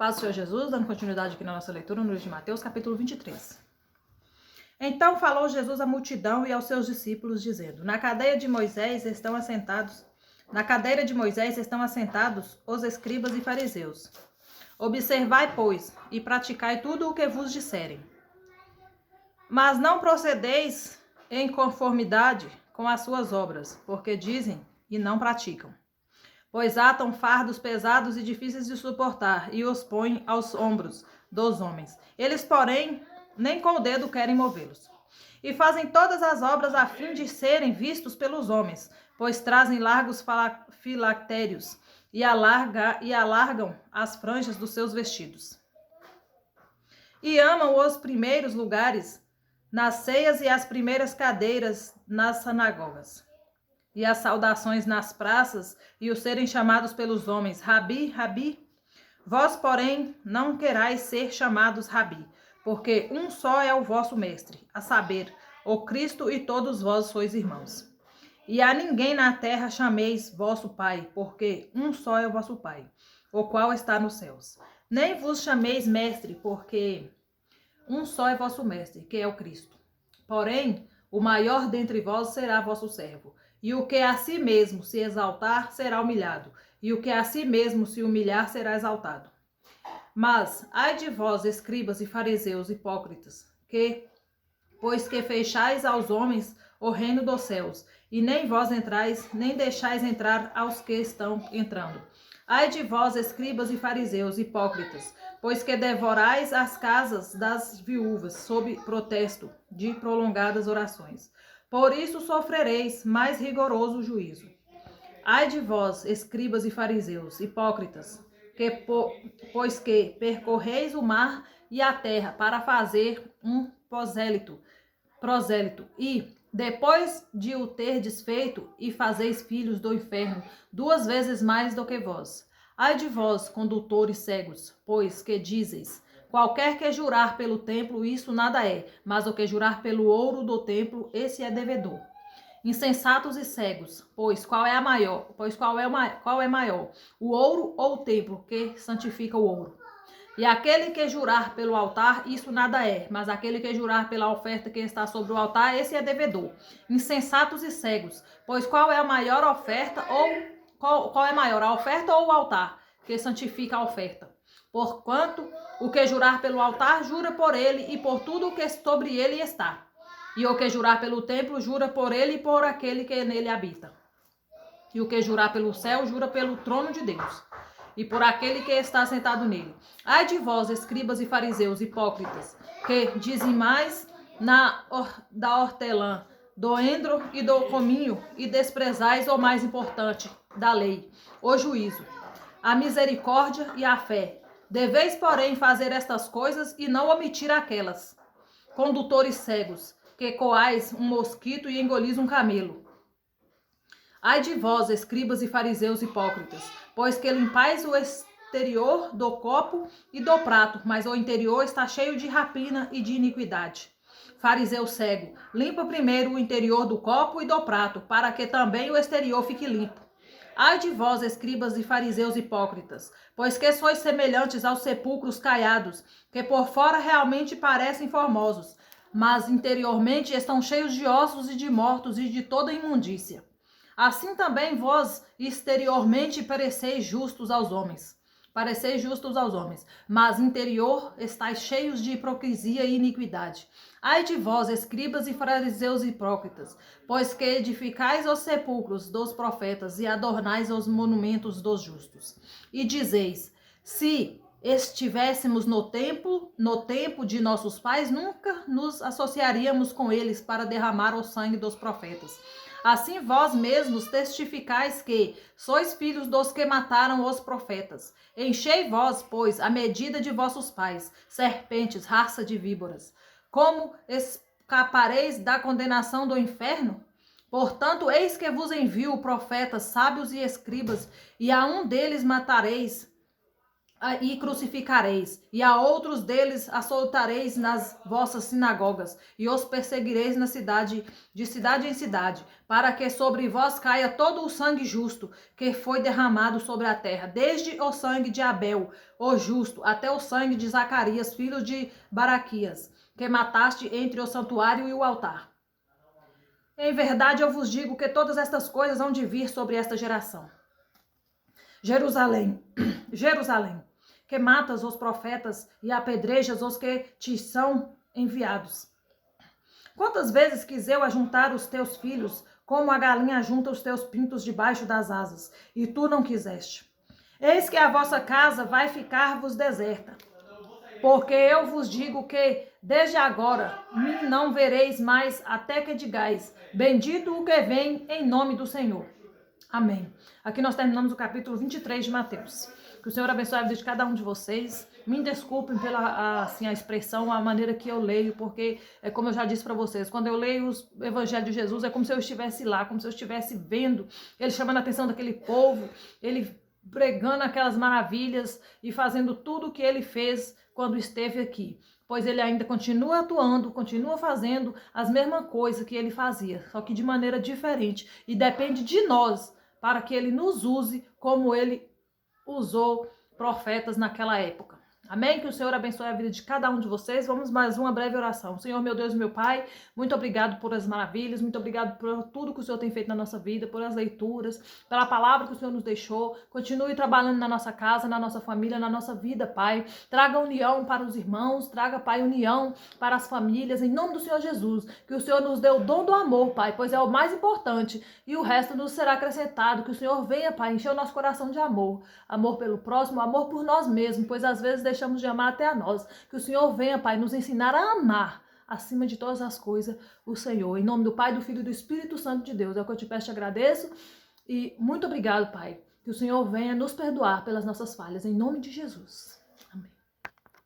Paz do Senhor Jesus, dando continuidade aqui na nossa leitura no livro de Mateus, capítulo 23. Então falou Jesus à multidão e aos seus discípulos, dizendo: Na cadeira de Moisés estão assentados os escribas e fariseus. Observai, pois, e praticai tudo o que vos disserem. Mas não procedeis em conformidade com as suas obras, porque dizem e não praticam. Pois atam fardos pesados e difíceis de suportar e os põem aos ombros dos homens. Eles, porém, nem com o dedo querem movê-los. E fazem todas as obras a fim de serem vistos pelos homens, pois trazem largos filactérios e alargam as franjas dos seus vestidos. E amam os primeiros lugares nas ceias e as primeiras cadeiras nas sinagogas. E as saudações nas praças, e os serem chamados pelos homens, Rabi, Rabi. Vós, porém, não querais ser chamados Rabi, porque um só é o vosso mestre, a saber, o Cristo, e todos vós sois irmãos. E a ninguém na terra chameis vosso Pai, porque um só é o vosso Pai, o qual está nos céus. Nem vos chameis mestre, porque um só é vosso mestre, que é o Cristo. Porém, o maior dentre vós será vosso servo. E o que a si mesmo se exaltar, será humilhado. E o que a si mesmo se humilhar, será exaltado. Mas, ai de vós, escribas e fariseus hipócritas, pois que fechais aos homens o reino dos céus, e nem vós entrais, nem deixais entrar aos que estão entrando. Ai de vós, escribas e fariseus hipócritas, pois que devorais as casas das viúvas, sob protesto de prolongadas orações. Por isso sofrereis mais rigoroso juízo. Ai de vós, escribas e fariseus, hipócritas, pois que percorreis o mar e a terra para fazer um prosélito, e, depois de o terdes feito, e fazeis filhos do inferno, 2 vezes mais do que vós. Ai de vós, condutores cegos, pois que dizeis: qualquer que jurar pelo templo, isso nada é, mas o que jurar pelo ouro do templo, esse é devedor. Insensatos e cegos, pois qual é maior, o ouro ou o templo que santifica o ouro? E aquele que jurar pelo altar, isso nada é, mas aquele que jurar pela oferta que está sobre o altar, esse é devedor. Insensatos e cegos, pois qual é a maior oferta qual é maior, a oferta ou o altar que santifica a oferta? Porquanto o que jurar pelo altar, jura por ele e por tudo o que sobre ele está. E o que jurar pelo templo, jura por ele e por aquele que nele habita. E o que jurar pelo céu, jura pelo trono de Deus e por aquele que está sentado nele. Ai de vós, escribas e fariseus hipócritas, que dizimais da hortelã, do endro e do cominho, e desprezais o mais importante da lei, o juízo, a misericórdia e a fé. Deveis, porém, fazer estas coisas e não omitir aquelas. Condutores cegos, que coais um mosquito e engolis um camelo. Ai de vós, escribas e fariseus hipócritas, pois que limpais o exterior do copo e do prato, mas o interior está cheio de rapina e de iniquidade. Fariseu cego, limpa primeiro o interior do copo e do prato, para que também o exterior fique limpo. Ai de vós, escribas e fariseus hipócritas, pois que sois semelhantes aos sepulcros caiados, que por fora realmente parecem formosos, mas interiormente estão cheios de ossos e de mortos e de toda imundícia. Assim também vós exteriormente pareceis justos aos homens, mas interior estáis cheios de hipocrisia e iniquidade. Ai de vós, escribas e fariseus hipócritas, pois que edificais os sepulcros dos profetas e adornais os monumentos dos justos. E dizeis: se estivéssemos no tempo de nossos pais, nunca nos associaríamos com eles para derramar o sangue dos profetas. Assim vós mesmos testificais que sois filhos dos que mataram os profetas. Enchei vós, pois, a medida de vossos pais, serpentes, raça de víboras. Como escapareis da condenação do inferno? Portanto, eis que vos envio profetas, sábios e escribas, e a um deles matareis, e crucificareis, e a outros deles açoitareis nas vossas sinagogas, e os perseguireis na cidade, de cidade em cidade, para que sobre vós caia todo o sangue justo que foi derramado sobre a terra, desde o sangue de Abel, o justo, até o sangue de Zacarias, filho de Baraquias, que mataste entre o santuário e o altar. Em verdade eu vos digo que todas estas coisas hão de vir sobre esta geração. Jerusalém, Jerusalém, que matas os profetas e apedrejas os que te são enviados. Quantas vezes quis eu ajuntar os teus filhos, como a galinha ajunta os teus pintos debaixo das asas, e tu não quiseste. Eis que a vossa casa vai ficar-vos deserta. Porque eu vos digo que, desde agora, mim não vereis mais, até que digais, bendito o que vem em nome do Senhor. Amém. Aqui nós terminamos o capítulo 23 de Mateus. Que o Senhor abençoe a vida de cada um de vocês. Me desculpem pela a expressão, a maneira que eu leio, porque, como eu já disse para vocês, quando eu leio o Evangelho de Jesus, é como se eu estivesse lá, como se eu estivesse vendo, ele chamando a atenção daquele povo, ele pregando aquelas maravilhas e fazendo tudo o que ele fez quando esteve aqui. Pois ele ainda continua atuando, continua fazendo as mesmas coisas que ele fazia, só que de maneira diferente. E depende de nós, para que ele nos use como ele usou profetas naquela época. Amém? Que o Senhor abençoe a vida de cada um de vocês. Vamos mais uma breve oração. Senhor, meu Deus e meu Pai, muito obrigado por as maravilhas, muito obrigado por tudo que o Senhor tem feito na nossa vida, por as leituras, pela palavra que o Senhor nos deixou. Continue trabalhando na nossa casa, na nossa família, na nossa vida, Pai. Traga união para os irmãos, traga, Pai, união para as famílias, em nome do Senhor Jesus. Que o Senhor nos dê o dom do amor, Pai, pois é o mais importante e o resto nos será acrescentado. Que o Senhor venha, Pai, encher o nosso coração de amor. Amor pelo próximo, amor por nós mesmos, pois às vezes deixamos de amar até a nós. Que o Senhor venha, Pai, nos ensinar a amar acima de todas as coisas o Senhor. Em nome do Pai, do Filho e do Espírito Santo de Deus. É o que eu te peço e te agradeço. E muito obrigado, Pai. Que o Senhor venha nos perdoar pelas nossas falhas. Em nome de Jesus.